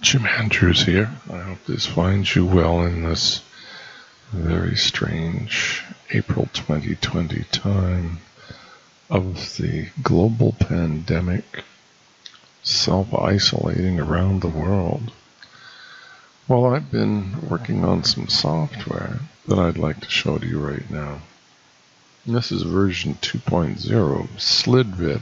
Jim Andrews here. I hope this finds you well in this very strange April 2020 time of the global pandemic self-isolating around the world. Well, I've been working on some software that I'd like to show to you right now. This is version 2.0 of Slidvid,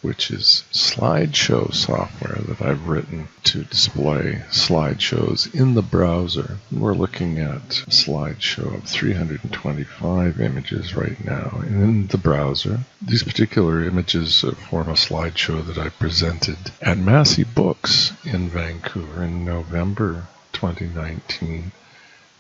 which is slideshow software that I've written to display slideshows in the browser. We're looking at a slideshow of 325 images right now in the browser. These particular images form a slideshow that I presented at Massey Books in Vancouver in November 2019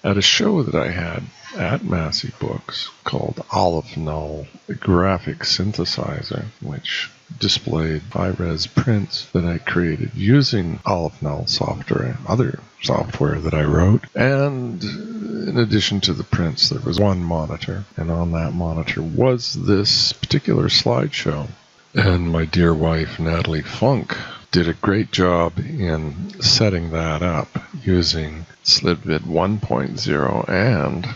at a show that I had at Massey Books called Olive Null Graphic Synthesizer, which displayed high-res prints that I created using Olive Null software and other software that I wrote. And in addition to the prints, there was one monitor, and on that monitor was this particular slideshow. And my dear wife, Natalie Funk, did a great job in setting that up using Slidvid 1.0 and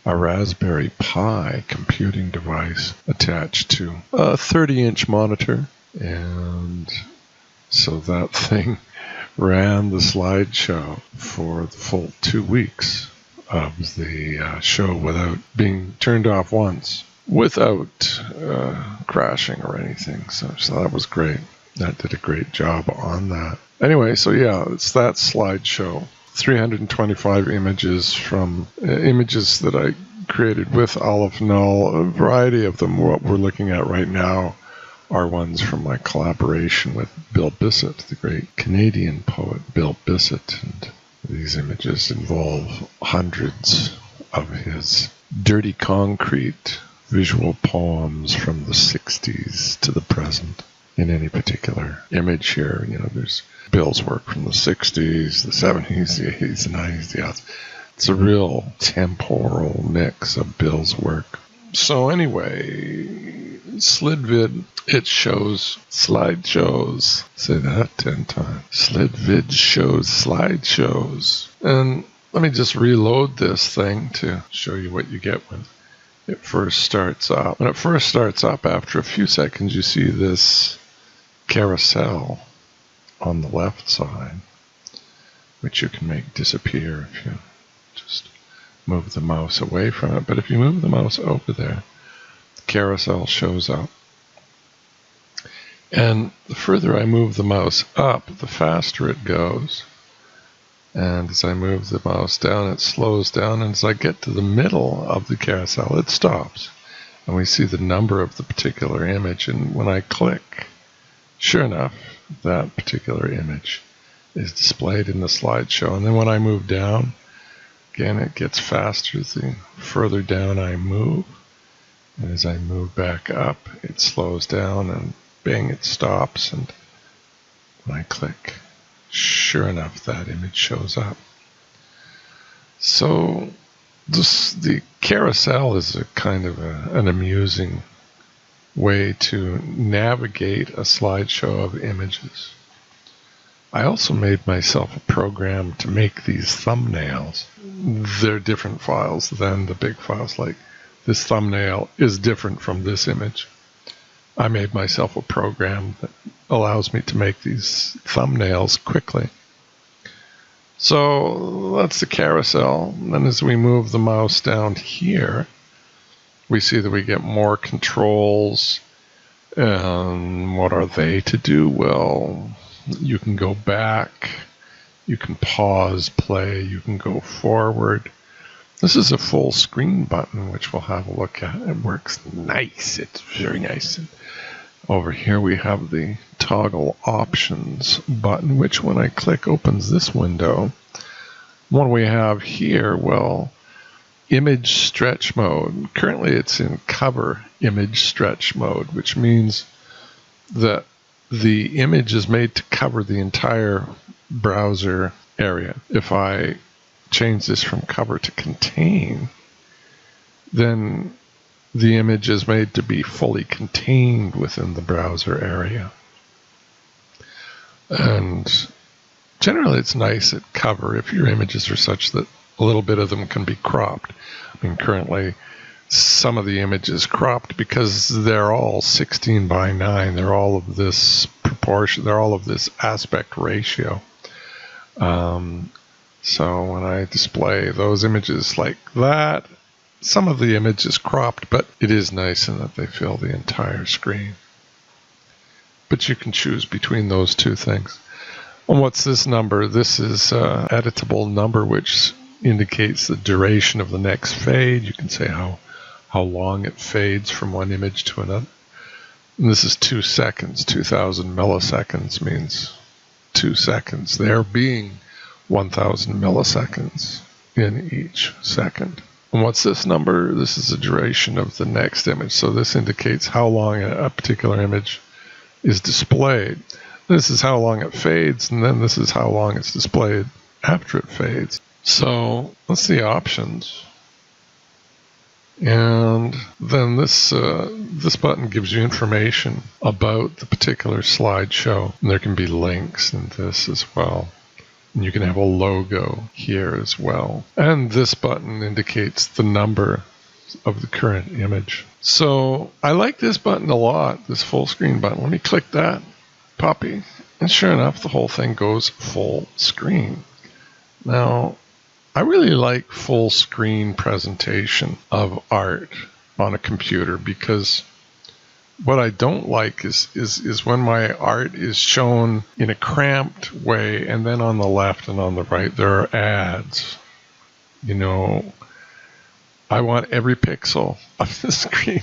a Raspberry Pi computing device attached to a 30-inch monitor. And so that thing ran the slideshow for the full 2 weeks of the show without being turned off once, without crashing or anything. So that was great. That did a great job on that. Anyway, so yeah, it's that slideshow. 325 images from images that I created with Olive Null, a variety of them. What we're looking at right now are ones from my collaboration with Bill Bissett, the great Canadian poet Bill Bissett. And these images involve hundreds of his dirty concrete visual poems from the 60s to the present. In any particular image here, there's Bill's work from the 60s, the 70s, the 80s, the 90s, the aughts. It's a real temporal mix of Bill's work. So anyway, Slidvid, it shows slideshows. Say that 10 times. Slidvid shows slideshows. And let me just reload this thing to show you what you get when it first starts up. When it first starts up, after a few seconds, you see this carousel on the left side, which you can make disappear if you just move the mouse away from it. But if you move the mouse over there, the carousel shows up. And the further I move the mouse up, the faster it goes. And as I move the mouse down, it slows down. And as I get to the middle of the carousel, it stops. And we see the number of the particular image. And when I click, sure enough, that particular image is displayed in the slideshow. And then when I move down, again, it gets faster the further down I move. And as I move back up, it slows down and bang, it stops. And when I click, sure enough, that image shows up. So the carousel is a kind of an amusing way to navigate a slideshow of images. I also made myself a program to make these thumbnails. They're different files than the big files. Like this thumbnail is different from this image. I made myself a program that allows me to make these thumbnails quickly. So that's the carousel. And then as we move the mouse down here, we see that we get more controls. And what are they to do? Well, you can go back, you can pause, play, you can go forward. This is a full screen button, which we'll have a look at. It works nice. It's very nice. And over here we have the toggle options button, which when I click opens this window. What do we have here? Well, image stretch mode. Currently it's in cover image stretch mode, which means that the image is made to cover the entire browser area. If I change this from cover to contain, then the image is made to be fully contained within the browser area. And Generally, it's nice at cover if your images are such that a little bit of them can be cropped. I mean, currently, some of the images cropped because they're all 16 by 9. They're all of this proportion. They're all of this aspect ratio. So when I display those images like that, some of the image is cropped, but it is nice in that they fill the entire screen. But you can choose between those two things. And what's this number? This is an editable number which indicates the duration of the next fade. You can say how long it fades from one image to another. And this is 2 seconds. 2000 milliseconds means 2 seconds. There being 1000 milliseconds in each second. And what's this number? This is the duration of the next image. So this indicates how long a particular image is displayed. This is how long it fades, and then this is how long it's displayed after it fades. So let's see options. And then this button gives you information about the particular slideshow. And there can be links in this as well. And you can have a logo here as well. And this button indicates the number of the current image. So I like this button a lot, this full screen button. Let me click that puppy. And sure enough, the whole thing goes full screen. Now, I really like full screen presentation of art on a computer, because what I don't like is when my art is shown in a cramped way, and then on the left and on the right there are ads. You know, I want every pixel of the screen,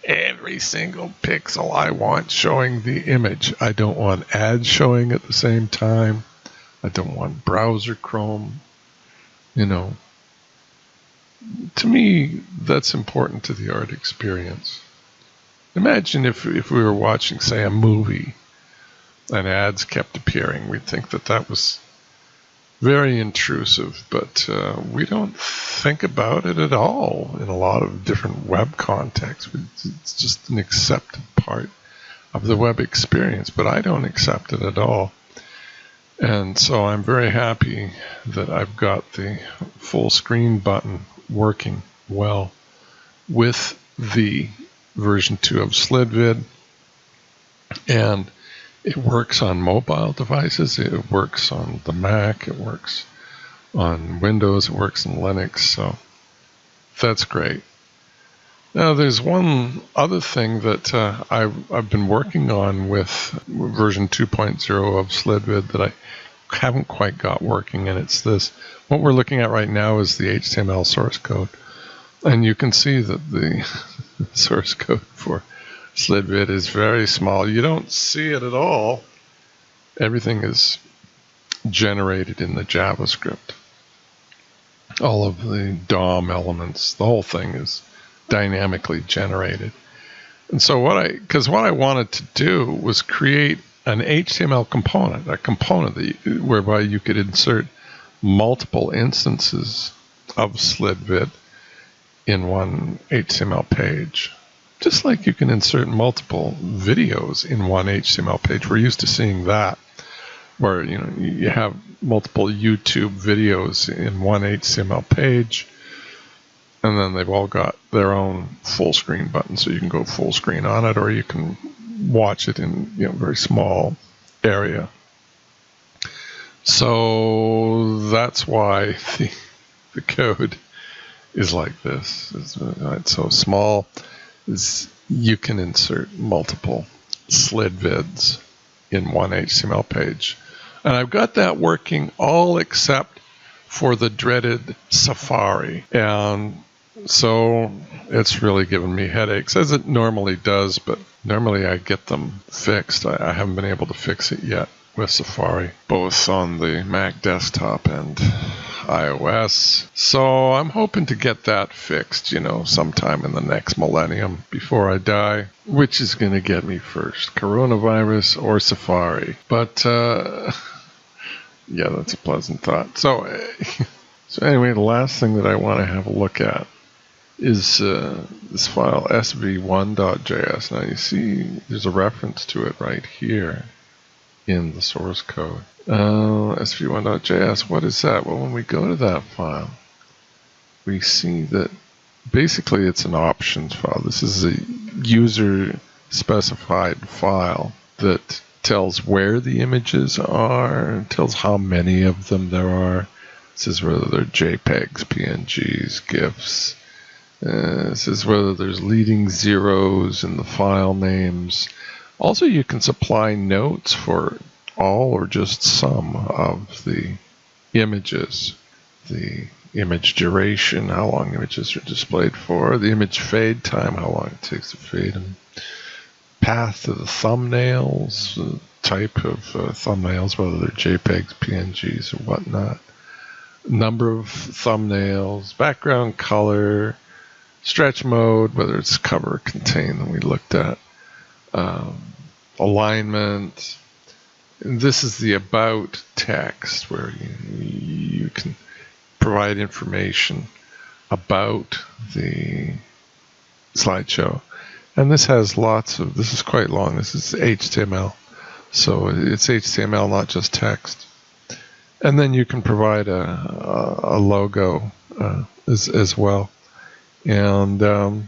every single pixel I want showing the image. I don't want ads showing at the same time. I don't want browser Chrome. You know, to me, that's important to the art experience. Imagine if we were watching, say, a movie and ads kept appearing. We'd think that that was very intrusive, but we don't think about it at all in a lot of different web contexts. It's just an accepted part of the web experience, but I don't accept it at all. And so I'm very happy that I've got the full screen button working well with the version 2 of Slidvid. And it works on mobile devices, it works on the Mac, it works on Windows, it works in Linux, so that's great. Now there's one other thing that I've been working on with version 2.0 of Slidvid that I haven't quite got working, and it's this. What we're looking at right now is the HTML source code, and you can see that the source code for Slidvid is very small. You don't see it at all. Everything is generated in the JavaScript. All of the DOM elements, the whole thing is dynamically generated. And so what I wanted to do was create an HTML component, a component whereby you could insert multiple instances of Slidvid in one HTML page. Just like you can insert multiple videos in one HTML page. We're used to seeing that, where you have multiple YouTube videos in one HTML page, and then they've all got their own full screen button, so you can go full screen on it, or you can watch it in a very small area. So that's why the code is like this. It's so small. You can insert multiple Slidvids in one HTML page. And I've got that working all except for the dreaded Safari. And so it's really given me headaches, as it normally does, but normally I get them fixed. I haven't been able to fix it yet with Safari, both on the Mac desktop and iOS. So I'm hoping to get that fixed, sometime in the next millennium before I die, which is going to get me first, coronavirus or Safari. But yeah, that's a pleasant thought. So anyway, the last thing that I want to have a look at is this file sv1.js. Now you see there's a reference to it right here in the source code. sv1.js. What is that? Well, when we go to that file, we see that basically it's an options file. This is a user specified file that tells where the images are and tells how many of them there are. It says whether they're JPEGs, PNGs, GIFs. It says whether there's leading zeros in the file names. Also, you can supply notes for all or just some of the images. The image duration, how long images are displayed for, the image fade time, how long it takes to fade them, path to the thumbnails, the type of thumbnails, whether they're JPEGs, PNGs, or whatnot, number of thumbnails, background color, stretch mode, whether it's cover or contain that we looked at, alignment. And this is the about text where you can provide information about the slideshow. And this has this is quite long. This is HTML. So it's HTML, not just text. And then you can provide a logo as well. And a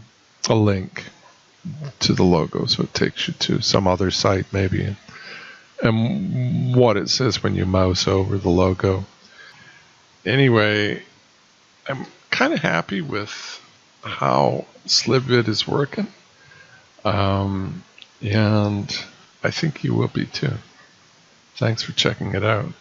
link to the logo. So it takes you to some other site maybe. And what it says when you mouse over the logo. Anyway, I'm kind of happy with how Slidvid is working. And I think you will be too. Thanks for checking it out.